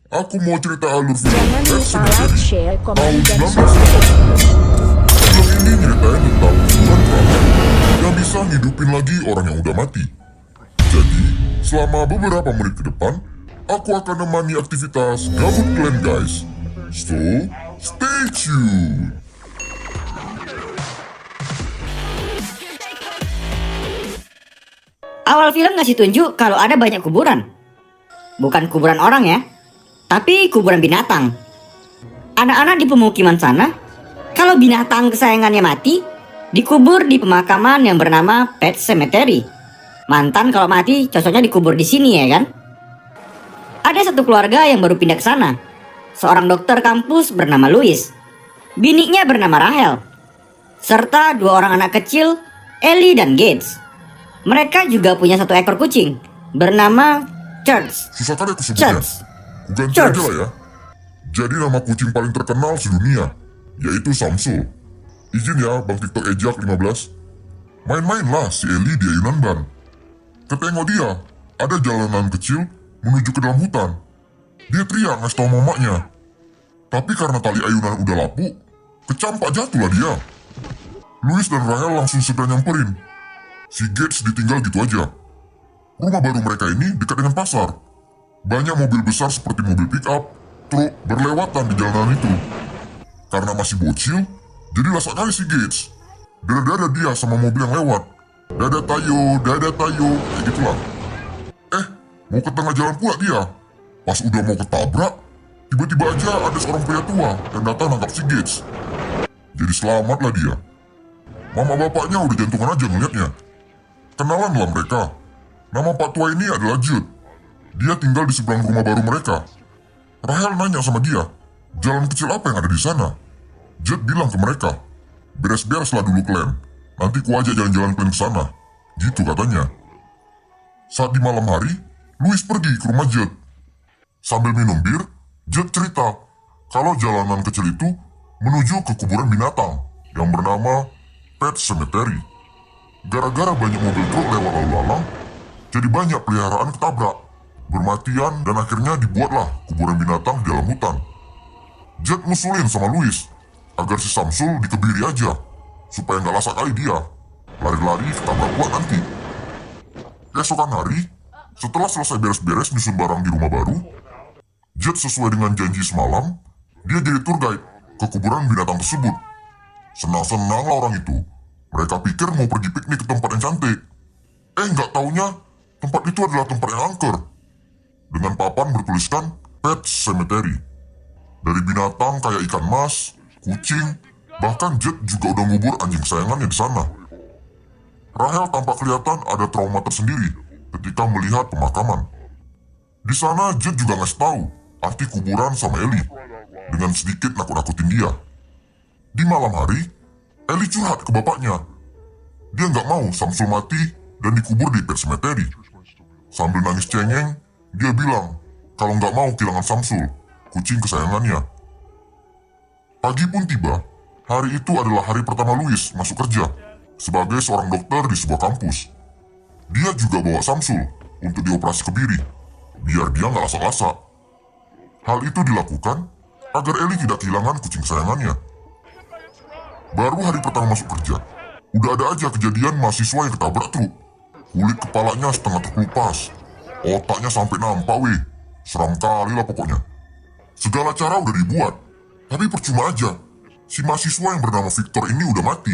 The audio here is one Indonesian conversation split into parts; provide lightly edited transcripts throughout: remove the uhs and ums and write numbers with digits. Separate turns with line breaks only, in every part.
Aku mau cerita alur film
Jangan
Pet
lupa like,
Sematary
share, komen,
tahun
dan
1990.
subscribe.
Film ini nyeritain tentang kuburan keramat yang bisa hidupin lagi orang yang udah mati. Jadi, selama beberapa menit ke depan, aku akan nemani aktivitas Gabut Clan guys. So, stay tuned.
Awal film ngasih tunjuk kalau ada banyak kuburan. Bukan kuburan orang ya, tapi kuburan binatang. Anak-anak di pemukiman sana, kalau binatang kesayangannya mati, dikubur di pemakaman yang bernama Pet Cemetery. Mantan kalau mati cocoknya dikubur di sini ya kan? Ada satu keluarga yang baru pindah ke sana. Seorang dokter kampus bernama Louis. Biniknya bernama Rahel. Serta dua orang anak kecil, Ellie dan Gates. Mereka juga punya satu ekor kucing bernama Church.
Susah kali aku sebutnya.
Church.
Ku ganti
Church.
aja lah ya. Jadi nama kucing paling terkenal sedunia, yaitu Samsul. Izin ya Bang TikTok Ejak 15. Main-mainlah si Eli di ayunan ban. Ketengok dia, ada jalanan kecil menuju ke dalam hutan. Dia teriak ngasih tau mamanya. Tapi karena tali ayunan udah lapuk, kecampak jatuhlah dia. Louis dan Rahel langsung segera nyamperin. Si Gates ditinggal gitu aja. Rumah baru mereka ini dekat dengan pasar. Banyak mobil besar seperti mobil pick-up, truk berlewatan di jalanan itu. Karena masih bocil, jadi lasak kali si Gates. Dada-dada dia sama mobil yang lewat. Dada tayo, kayak gitulah. Mau ke tengah jalan pula dia. Pas udah mau ketabrak, tiba-tiba aja ada seorang pria tua yang datang nangkap si Gates. Jadi selamatlah dia. Mama bapaknya udah jantungan aja ngeliatnya. Kenalan lah mereka. Nama Pak Tua ini adalah Jude. Dia tinggal di seberang rumah baru mereka. Rahel nanya sama dia, jalan kecil apa yang ada di sana? Jude bilang ke mereka, beres-bereslah dulu kalian. Nanti ku ajak jalan-jalan kalian ke sana. Gitu katanya. Saat di malam hari, Louis pergi ke rumah Jude. Sambil minum bir, Jude cerita kalau jalanan kecil itu menuju ke kuburan binatang yang bernama Pet Cemetery. Gara-gara banyak mobil truk lewat lalu lalang, jadi banyak peliharaan ketabrak, bermatian, dan akhirnya dibuatlah kuburan binatang di dalam hutan. Jude ngusulin sama Louis agar si Samsul dikebiri aja, supaya nggak lasak kali dia, lari-lari ketabrak kuat nanti. Keesokan hari, setelah selesai beres-beres nyusun barang di rumah baru, Jude sesuai dengan janji semalam, dia jadi tour guide ke kuburan binatang tersebut. Senang-senang lah orang itu. Mereka pikir mau pergi piknik ke tempat yang cantik. Nggak taunya tempat itu adalah tempat yang angker. Dengan papan bertuliskan Pet Cemetery. Dari binatang kayak ikan mas, kucing, bahkan Jude juga udah ngubur anjing kesayangannya di sana. Rahel tampak kelihatan ada trauma tersendiri ketika melihat pemakaman. Di sana Jude juga ngasih tahu arti kuburan sama Ellie dengan sedikit nakut-nakutin dia. Di malam hari, Ellie curhat ke bapaknya. Dia nggak mau Samsul mati dan dikubur di Pet Cemetery. Sambil nangis cengeng, dia bilang kalau nggak mau kehilangan Samsul, kucing kesayangannya. Pagi pun tiba. Hari itu adalah hari pertama Louis masuk kerja sebagai seorang dokter di sebuah kampus. Dia juga bawa Samsul untuk dioperasi kebiri, biar dia nggak lasak-lasak. Hal itu dilakukan agar Ellie tidak kehilangan kucing kesayangannya. Baru hari pertama masuk kerja, udah ada aja kejadian mahasiswa yang ketabrak truk. Kulit kepalanya setengah terkelupas, otaknya sampai nampak weh. Seram kali lah pokoknya. Segala cara udah dibuat, tapi percuma aja. Si mahasiswa yang bernama Victor ini udah mati,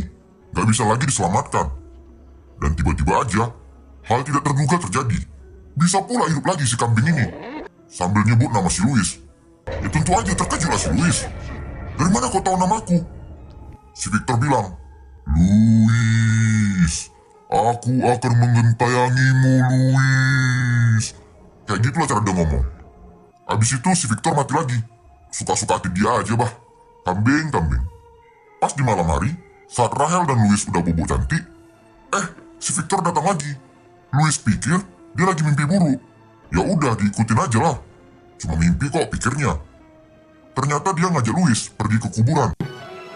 gak bisa lagi diselamatkan. Dan tiba-tiba aja, hal tidak terduga terjadi. Bisa pula hidup lagi si kambing ini. Sambil nyebut nama si Louis. Ya tentu aja terkejutlah si Louis. Dari mana kau tahu namaku? Si Victor bilang, Louis, aku akan mengentayangimu, Louis. Kayak gitulah cara dia ngomong. Abis itu si Victor mati lagi. Suka-suka hati dia aja bah. Kambing. Pas di malam hari, saat Rahel dan Louis udah bobo cantik, si Victor datang lagi. Louis pikir dia lagi mimpi buruk. Ya udah diikutin aja lah. Cuma mimpi kok pikirnya. Ternyata dia ngajak Louis pergi ke kuburan.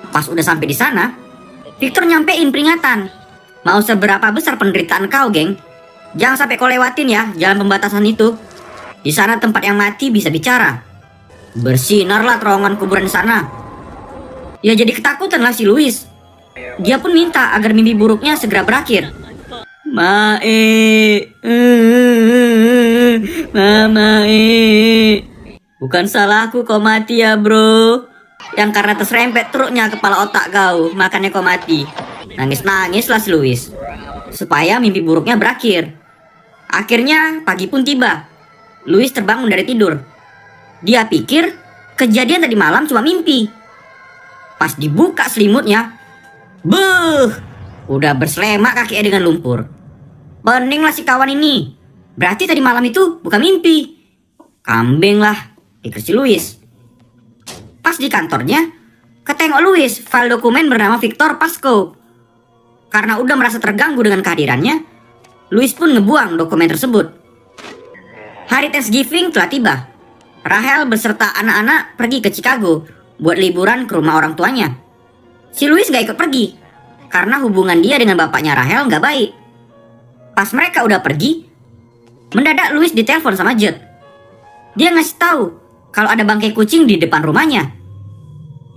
Pas udah sampai di sana, Victor nyampein peringatan. Mau seberapa besar penderitaan kau, geng? Jangan sampai kau lewatin ya jalan pembatasan itu. Di sana tempat yang mati bisa bicara. Bersinarlah terowongan kuburan di sana. Ya jadi ketakutan lah si Louis. Dia pun minta agar mimpi buruknya segera berakhir. Mamae, bukan salahku kau mati ya bro. Yang karena terserempet truknya kepala otak kau, makanya kau mati. Nangis-nangislah si Louis supaya mimpi buruknya berakhir. Akhirnya pagi pun tiba. Louis terbangun dari tidur. Dia pikir kejadian tadi malam cuma mimpi. Pas dibuka selimutnya, beuh, udah berselemak kakinya dengan lumpur. Peninglah si kawan ini. Berarti tadi malam itu bukan mimpi. Kambing lah, pikir si Louis. Pas di kantornya, ketengok Louis file dokumen bernama Victor Pasco. Karena udah merasa terganggu dengan kehadirannya, Louis pun ngebuang dokumen tersebut. Hari Thanksgiving telah tiba. Rahel beserta anak-anak pergi ke Chicago buat liburan ke rumah orang tuanya. Si Louis gak ikut pergi karena hubungan dia dengan bapaknya Rahel gak baik. Pas mereka udah pergi, mendadak Louis ditelepon sama Judd. Dia ngasih tahu kalau ada bangkai kucing di depan rumahnya.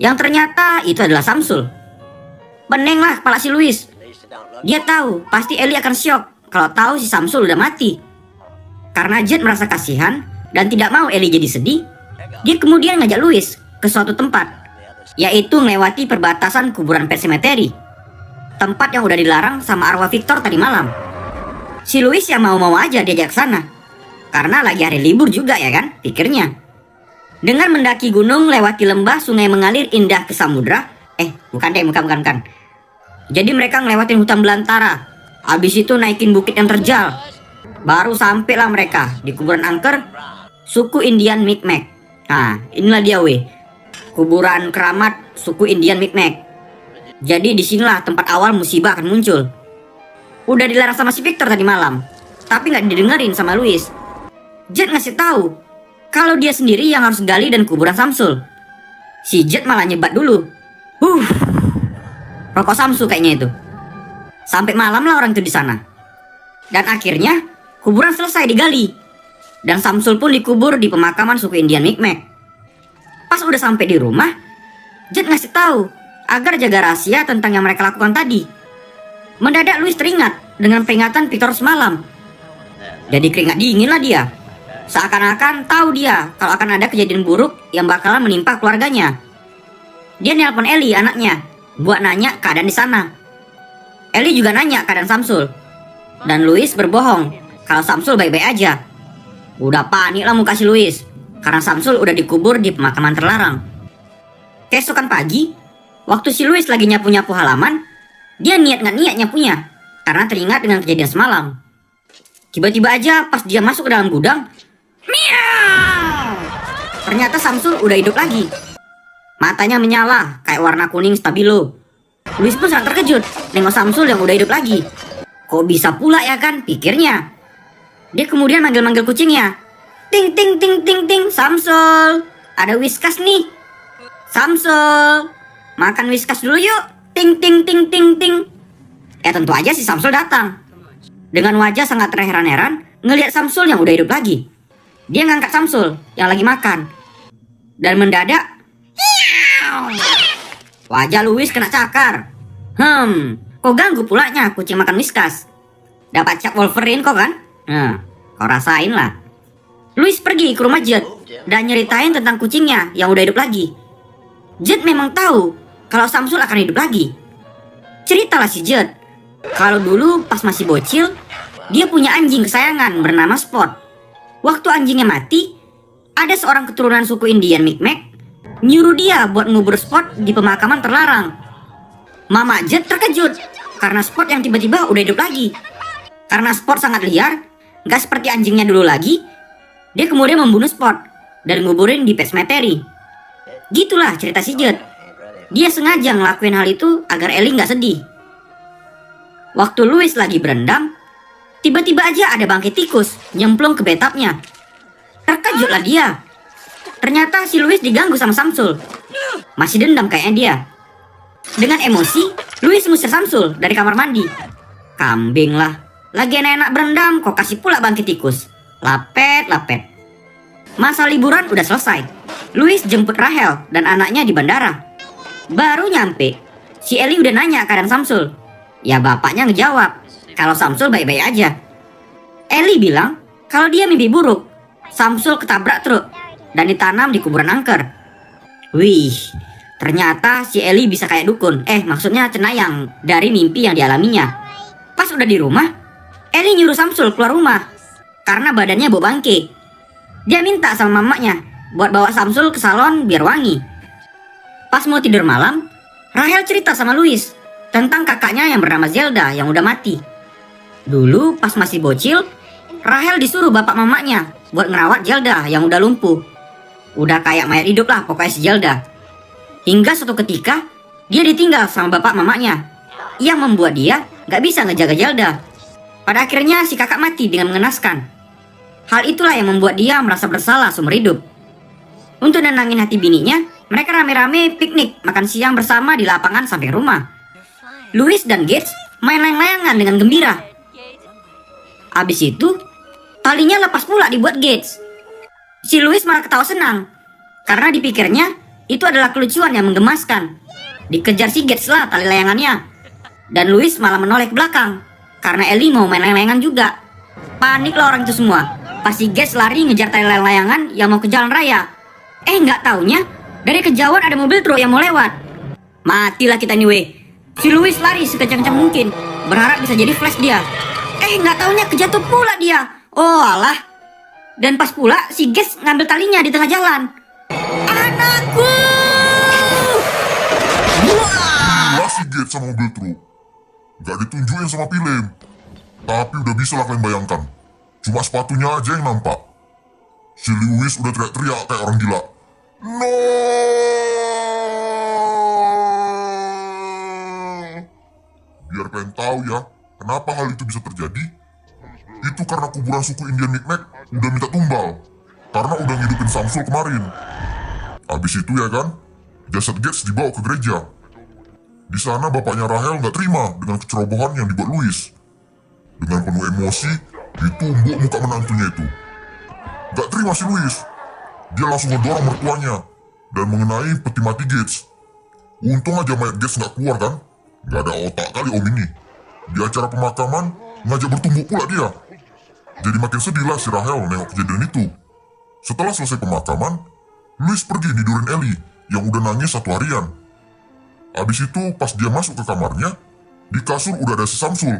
Yang ternyata itu adalah Samsul. Penenglah kepala si Louis. Dia tahu pasti Ellie akan syok kalau tahu si Samsul udah mati. Karena Judd merasa kasihan dan tidak mau Ellie jadi sedih, dia kemudian ngajak Louis ke suatu tempat, yaitu melewati perbatasan kuburan Pet Cemetery, tempat yang udah dilarang sama arwah Victor tadi malam. Si Louis yang mau-mau aja diajak ke sana, karena lagi hari libur juga ya kan, pikirnya. Dengan mendaki gunung lewati lembah sungai mengalir indah ke samudra. Bukan. Jadi mereka ngelewatin hutan belantara, habis itu naikin bukit yang terjal. Baru sampailah mereka di kuburan angker suku Indian Micmac. Nah, inilah dia kuburan keramat suku Indian Micmac. Jadi disinilah tempat awal musibah akan muncul. Udah dilarang sama si Victor tadi malam, tapi nggak didengerin sama Louis. Judd ngasih tahu kalau dia sendiri yang harus gali dan kuburan Samsul. Si Judd malah nyebat dulu. Rokok Samsul kayaknya itu. Sampai malam lah orang itu di sana. Dan akhirnya kuburan selesai digali. Dan Samsul pun dikubur di pemakaman suku Indian Micmac. Pas udah sampai di rumah, Judd ngasih tahu agar jaga rahasia tentang yang mereka lakukan tadi. Mendadak Louis teringat dengan peringatan Victor semalam. Jadi keringat dingin lah dia. Seakan-akan tahu dia kalau akan ada kejadian buruk yang bakalan menimpa keluarganya. Dia nelpon Ellie anaknya buat nanya keadaan di sana. Ellie juga nanya keadaan Samsul. Dan Louis berbohong kalau Samsul baik-baik aja. Udah panik lah muka si Louis karena Samsul udah dikubur di pemakaman terlarang. Keesokan pagi, waktu si Louis lagi nyapu-nyapu halaman, dia niat nyapunya karena teringat dengan kejadian semalam. Tiba-tiba aja pas dia masuk ke dalam gudang, miau! Ternyata Samsul udah hidup lagi. Matanya menyala kayak warna kuning stabilo. Louis pun sangat terkejut nengok Samsul yang udah hidup lagi. Kok bisa pula ya kan, pikirnya. Dia kemudian manggil-manggil kucingnya. Ting ting ting ting ting, Samsul, ada Whiskas nih. Samsul, makan Whiskas dulu yuk. Ting ting ting ting ting. Tentu aja si Samsul datang. Dengan wajah sangat terheran-heran ngelihat Samsul yang udah hidup lagi. Dia ngangkat Samsul yang lagi makan. Dan mendadak, wajah Louis kena cakar. Kok ganggu pulanya kucing makan Whiskas? Dapat cap Wolverine kok kan? Kau rasain lah. Louis pergi ke rumah Judd dan nyeritain tentang kucingnya yang udah hidup lagi. Judd memang tahu kalau Samsul akan hidup lagi. Ceritalah si Judd kalau dulu pas masih bocil, dia punya anjing kesayangan bernama Spot. Waktu anjingnya mati, ada seorang keturunan suku Indian Micmac nyuruh dia buat ngubur Spot di pemakaman terlarang. Mama Judd terkejut karena Spot yang tiba-tiba udah hidup lagi. Karena Spot sangat liar, gak seperti anjingnya dulu lagi, dia kemudian membunuh Spot dan nguburin di Pet Cemetery. Gitulah cerita si Judd. Dia sengaja ngelakuin hal itu agar Ellie gak sedih. Waktu Louis lagi berendam, tiba-tiba aja ada bangkai tikus nyemplung ke bathtubnya. Terkejutlah dia. Ternyata si Louis diganggu sama Samsul. Masih dendam kayaknya dia. Dengan emosi, Louis ngusir Samsul dari kamar mandi. Kambing lah. Lagi enak-enak berendam, kok kasih pula bangkai tikus. Lapet. Masa liburan udah selesai. Louis jemput Rahel dan anaknya di bandara. Baru nyampe, si Ellie udah nanya keadaan Samsul. Ya bapaknya ngejawab kalau Samsul baik-baik aja. Ellie bilang kalau dia mimpi buruk. Samsul ketabrak truk dan ditanam di kuburan angker. Wih, ternyata si Ellie bisa kayak dukun. Maksudnya cenayang dari mimpi yang dialaminya. Pas udah di rumah, Ellie nyuruh Samsul keluar rumah karena badannya bau bangke. Dia minta sama mamanya buat bawa Samsul ke salon biar wangi. Pas mau tidur malam, Rahel cerita sama Louis tentang kakaknya yang bernama Zelda yang udah mati. Dulu pas masih bocil, Rahel disuruh bapak mamanya buat ngerawat Zelda yang udah lumpuh. Udah kayak mayat hidup lah pokoknya si Zelda. Hingga suatu ketika, dia ditinggal sama bapak mamanya yang membuat dia gak bisa ngejaga Zelda. Pada akhirnya si kakak mati dengan mengenaskan. Hal itulah yang membuat dia merasa bersalah seumur hidup. Untuk nenangin hati bininya, mereka rame-rame piknik makan siang bersama di lapangan samping rumah. Louis dan Gates main layang-layangan dengan gembira. Abis itu, talinya lepas pula dibuat Gates. Si Louis malah ketawa senang, karena dipikirnya itu adalah kelucuan yang menggemaskan. Dikejar si Gates lah tali layangannya. Dan Louis malah menoleh ke belakang, karena Ellie mau main layang-layangan juga. Panik lah orang itu semua. Pas si Gates lari ngejar tali layang-layangan yang mau ke jalan raya. Nggak taunya dari kejauhan ada mobil truk yang mau lewat. Matilah kita nih weh. Si Louis lari sekencang-kencang mungkin, berharap bisa jadi flash dia. Nggak taunya kejatuh pula dia. Oh alah. Dan pas pula si Gates ngambil talinya di tengah jalan. Anakku!
Gila si Gates sama mobil truk. Gak ditunjukin sama film. Tapi udah bisa lah kalian bayangkan. Cuma sepatunya aja yang nampak. Si Louis udah teriak-teriak kayak orang gila. No! Biar kalian tahu ya, kenapa hal itu bisa terjadi? Itu karena kuburan suku Indian Micmac udah minta tumbal. Karena udah ngidupin Samsul kemarin. Habis itu ya kan, jasad Gates dibawa ke gereja. Di sana bapaknya Rahel gak terima dengan kecerobohan yang dibuat Louis. Dengan penuh emosi, ditumbuk muka menantunya itu. Gak terima si Louis. Dia langsung ngedorong mertuanya dan mengenai peti mati Gates. Untung aja mayat Gates gak keluar kan. Gak ada otak kali om ini. Di acara pemakaman, ngajak bertumbuk pula dia. Jadi makin sedih lah si Rahel nengok kejadian itu. Setelah selesai pemakaman, Louis pergi nidurin Ellie yang udah nangis 1 harian. Habis itu pas dia masuk ke kamarnya, di kasur udah ada si Samsul.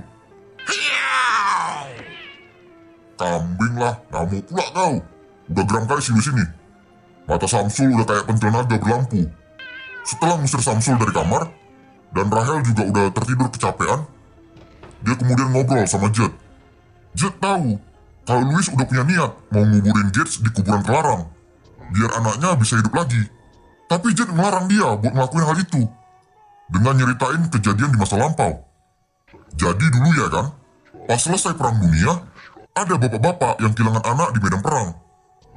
Kambing lah, kamu pula kau. Udah geram kali si Louis ini. Mata Samsul udah kayak pentil naga berlampu. Setelah ngusir Samsul dari kamar, dan Rahel juga udah tertidur kecapean, dia kemudian ngobrol sama Jed. Jed tahu kalau Louis udah punya niat mau nguburin Gates di kuburan terlarang, biar anaknya bisa hidup lagi. Tapi Jed melarang dia buat ngelakuin hal itu, dengan nyeritain kejadian di masa lampau. Jadi dulu ya kan, pas selesai perang dunia, ada bapak-bapak yang kehilangan anak di medan perang.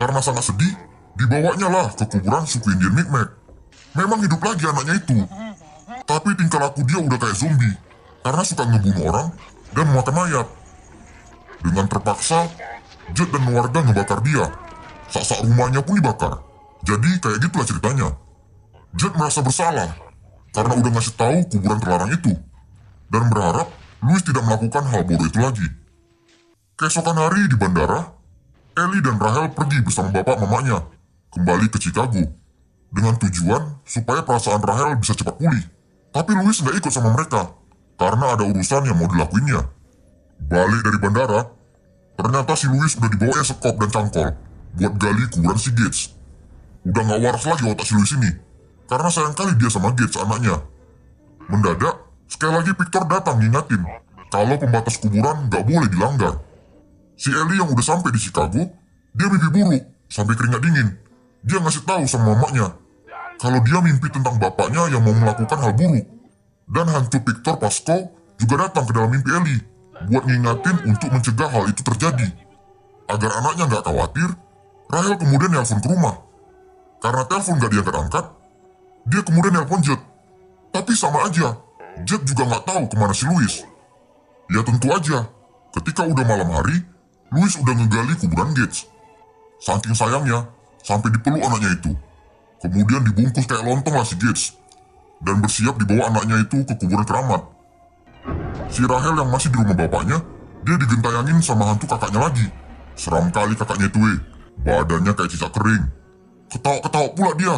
Karena sangat sedih, dibawanya lah ke kuburan suku Indian Micmac. Memang hidup lagi anaknya itu. Tapi tingkah laku dia udah kayak zombie, karena suka ngebunuh orang dan memakan mayat. Dengan terpaksa, Jed dan warga ngebakar dia. Sak-sak rumahnya pun dibakar. Jadi kayak gitulah ceritanya. Jed merasa bersalah, karena udah ngasih tahu kuburan terlarang itu. Dan berharap Louis tidak melakukan hal bodoh itu lagi. Keesokan hari di bandara, Ellie dan Rahel pergi bersama bapak mamanya kembali ke Chicago dengan tujuan supaya perasaan Rahel bisa cepat pulih. Tapi Louis nggak ikut sama mereka karena ada urusan yang mau dilakuinnya. Balik dari bandara, ternyata si Louis udah dibawanya sekop dan cangkol buat gali kuburan si Gates. Udah nggak waras lagi otak si Louis ini karena sayang kali dia sama Gates anaknya. Mendadak, sekali lagi Victor datang ngingatin kalau pembatas kuburan nggak boleh dilanggar. Si Ellie yang udah sampai di Chicago, dia mimpi buruk sampai keringat dingin. Dia ngasih tahu sama mamanya kalau dia mimpi tentang bapaknya yang mau melakukan hal buruk. Dan hantu Victor Pascoe juga datang ke dalam mimpi Ellie buat ngingatin untuk mencegah hal itu terjadi. Agar anaknya nggak khawatir, Rahel kemudian nelpon ke rumah. Karena telepon nggak diangkat-angkat, dia kemudian nelpon Jed. Tapi sama aja, Jed juga nggak tahu kemana si Louis. Ya tentu aja, ketika udah malam hari, Louis udah ngegali kuburan Gates. Saking sayangnya, sampai dipeluk anaknya itu. Kemudian dibungkus kayak lontong lah si Gates. Dan bersiap dibawa anaknya itu ke kuburan keramat. Si Rahel yang masih di rumah bapaknya, dia digentayangin sama hantu kakaknya lagi. Seram kali kakaknya itu badannya kayak cicak kering. Ketawa-ketawa pula dia.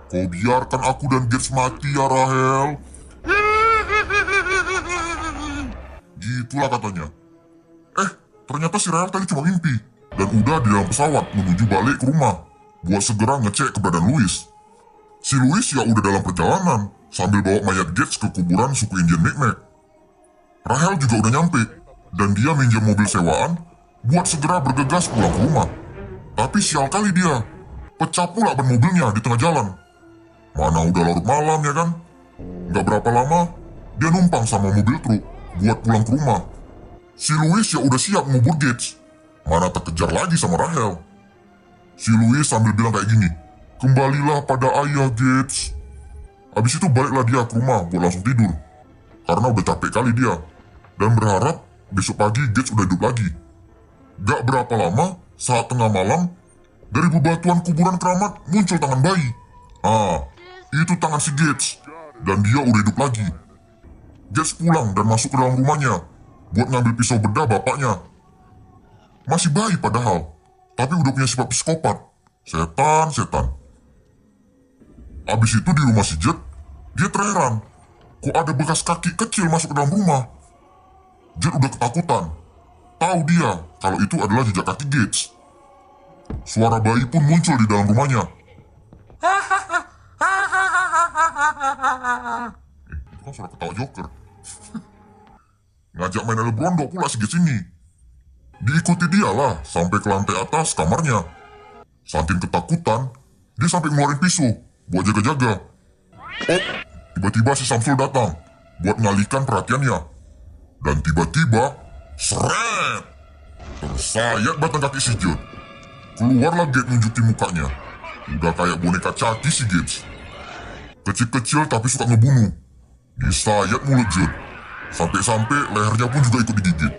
Kau biarkan aku dan Gates mati ya Rahel. Gitulah katanya. Ternyata si Rahel tadi cuma mimpi. Dan udah di dalam pesawat menuju balik ke rumah buat segera ngecek keberadaan Louis. Si Louis ya udah dalam perjalanan sambil bawa mayat Gates ke kuburan suku Indian Micmac. Rahel juga udah nyampe dan dia minjem mobil sewaan buat segera bergegas pulang ke rumah. Tapi sial kali dia, pecah pula ban mobilnya di tengah jalan. Mana udah larut malam ya kan? Gak berapa lama, dia numpang sama mobil truk buat pulang ke rumah. Si Louis ya udah siap ngubur Gates. Mana terkejar lagi sama Rahel. Si Louis sambil bilang kayak gini, kembalilah pada ayah Gates. Habis itu baliklah dia ke rumah buat langsung tidur. Karena udah capek kali dia. Dan berharap besok pagi Gates udah hidup lagi. Gak berapa lama, saat tengah malam, dari bebatuan kuburan keramat muncul tangan bayi. Itu tangan si Gates. Dan dia udah hidup lagi. Gates pulang dan masuk ke dalam rumahnya buat ngambil pisau bedah bapaknya. Masih bayi padahal, tapi udah punya sifat psikopat. Setan. Abis itu di rumah si Jet, dia terheran. Kok ada bekas kaki kecil masuk ke dalam rumah? Jet udah ketakutan. Tahu dia kalau itu adalah jejak kaki Gates. Suara bayi pun muncul di dalam rumahnya. Itu kan suara ketawa Joker. Ngajak main LeBron pula si Gates ini. Diikuti dialah sampai ke lantai atas kamarnya. Saking ketakutan, dia sampai ngeluarin pisau buat jaga-jaga. Tiba-tiba si Samsul datang buat ngalihkan perhatiannya. Dan tiba-tiba, seret! Tersayat batang kaki si Jet. Keluarlah Gates nunjukin mukanya. Udah kayak boneka caki si Gates. Kecil-kecil tapi suka ngebunuh. Disayat mulut Jet. Sampai-sampai lehernya pun juga ikut digigit.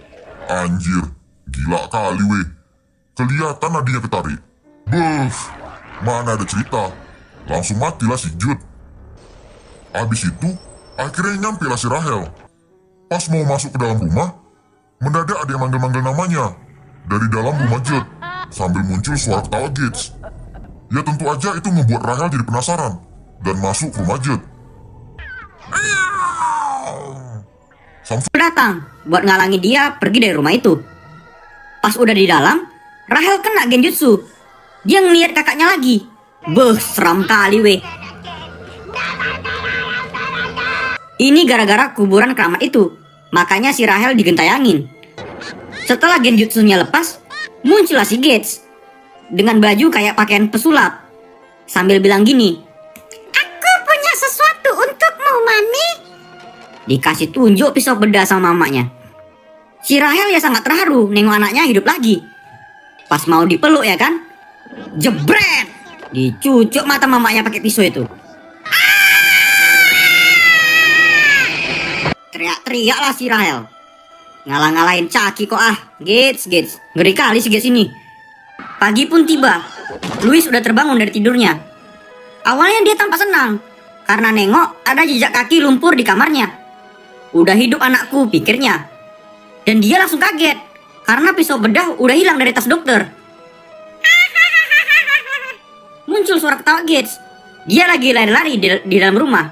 Anjir, gila kali weh. Kelihatan nadinya ketarik. Mana ada cerita. Langsung matilah si Jet. Habis itu, akhirnya nyampe lah si Rahel. Pas mau masuk ke dalam rumah, mendadak ada yang manggil-manggil namanya dari dalam rumah Jet, sambil muncul suara ketawa Gates. Ya tentu aja itu membuat Rahel jadi penasaran dan masuk ke rumah Jet. Samsul
Datang buat ngalangi dia pergi dari rumah itu. Pas udah di dalam, Rahel kena genjutsu. Dia ngeliat kakaknya lagi. Seram kali weh. Ini gara-gara kuburan keramat itu. Makanya si Rahel digentayangin. Setelah genjutsunya lepas, muncullah si Gates dengan baju kayak pakaian pesulap, sambil bilang gini, "Aku punya sesuatu untukmu, Mami." Dikasih tunjuk pisau bedah sama mamanya. Si Rahel ya sangat terharu nengok anaknya hidup lagi. Pas mau dipeluk ya kan, jebret, dicucuk mata mamanya pakai pisau itu. Teriak-teriak lah si Rahel. Ngalah-ngalahin Caki kok Gates. Ngeri kali si Gates ini. Pagi pun tiba. Louis udah terbangun dari tidurnya. Awalnya dia tampak senang karena nengok ada jejak kaki lumpur di kamarnya. Udah hidup anakku, pikirnya. Dan dia langsung kaget karena pisau bedah udah hilang dari tas dokter. Muncul suara ketawa Gates. Dia lagi lari-lari di dalam rumah.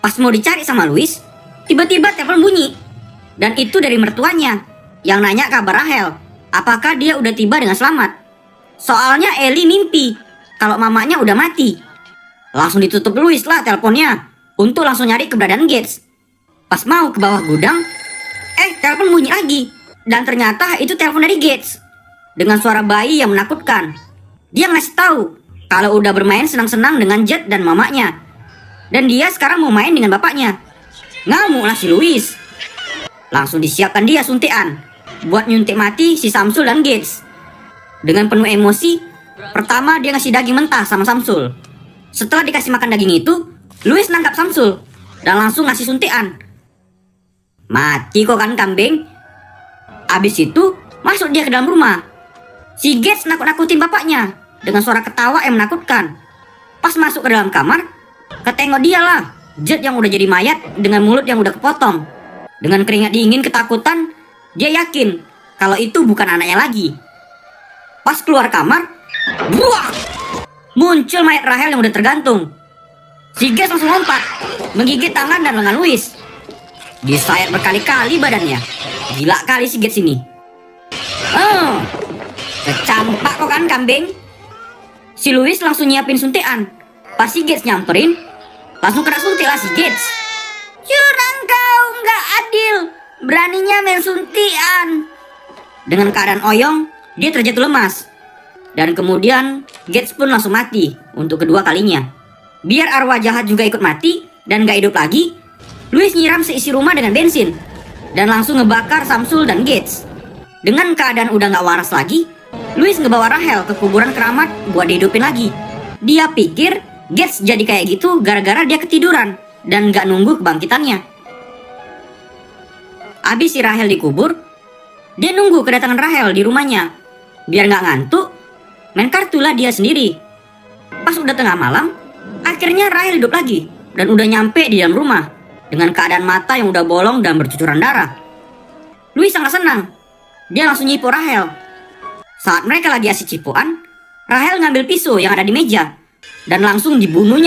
Pas mau dicari sama Louis, tiba-tiba telepon bunyi. Dan itu dari mertuanya yang nanya kabar Rahel, apakah dia udah tiba dengan selamat. Soalnya Ellie mimpi kalau mamanya udah mati. Langsung ditutup Louis lah teleponnya untuk langsung nyari keberadaan Gates. Pas mau ke bawah gudang, telepon bunyi lagi. Dan ternyata itu telepon dari Gates dengan suara bayi yang menakutkan. Dia ngasih tahu kalau udah bermain senang-senang dengan Jet dan mamanya. Dan dia sekarang mau main dengan bapaknya. Ngamuk lah si Louis. Langsung disiapkan dia suntikan buat nyuntik mati si Samsul dan Gates. Dengan penuh emosi, pertama dia ngasih daging mentah sama Samsul. Setelah dikasih makan daging itu, Louis nangkap Samsul dan langsung ngasih suntikan. Mati kok kan kambing. Abis itu masuk dia ke dalam rumah. Si Gates nakut-nakutin bapaknya dengan suara ketawa yang menakutkan. Pas masuk ke dalam kamar, ketengok dia lah Jet yang udah jadi mayat dengan mulut yang udah kepotong. Dengan keringat dingin ketakutan, dia yakin kalau itu bukan anaknya lagi. Pas keluar kamar, buah! Muncul mayat Rahel yang udah tergantung. Si Gets langsung lompat, menggigit tangan dan lengan Louis. Disayat berkali-kali badannya. Gila kali si Gets ini. Kecampak kok kan kambing. Si Louis langsung nyiapin suntikan. Pas si Gets nyamperin, langsung kena suntik lah si Gets. Curang kau, nggak adil. Beraninya main suntikan. Dengan keadaan oyong, dia terjatuh lemas. Dan kemudian Gets pun langsung mati untuk kedua kalinya. Biar arwah jahat juga ikut mati dan gak hidup lagi, Louis nyiram seisi rumah dengan bensin dan langsung ngebakar Samsul dan Gets. Dengan keadaan udah gak waras lagi, Louis ngebawa Rahel ke kuburan keramat buat dihidupin lagi. Dia pikir Gets jadi kayak gitu gara-gara dia ketiduran dan gak nunggu kebangkitannya. Abis si Rahel dikubur, dia nunggu kedatangan Rahel di rumahnya. Biar gak ngantuk, main kartu lah dia sendiri. Pas udah tengah malam, akhirnya Rahel hidup lagi dan udah nyampe di dalam rumah dengan keadaan mata yang udah bolong dan bercucuran darah. Louis sangat senang. Dia langsung nyipu Rahel. Saat mereka lagi asik cipuan, Rahel ngambil pisau yang ada di meja dan langsung dibunuhnya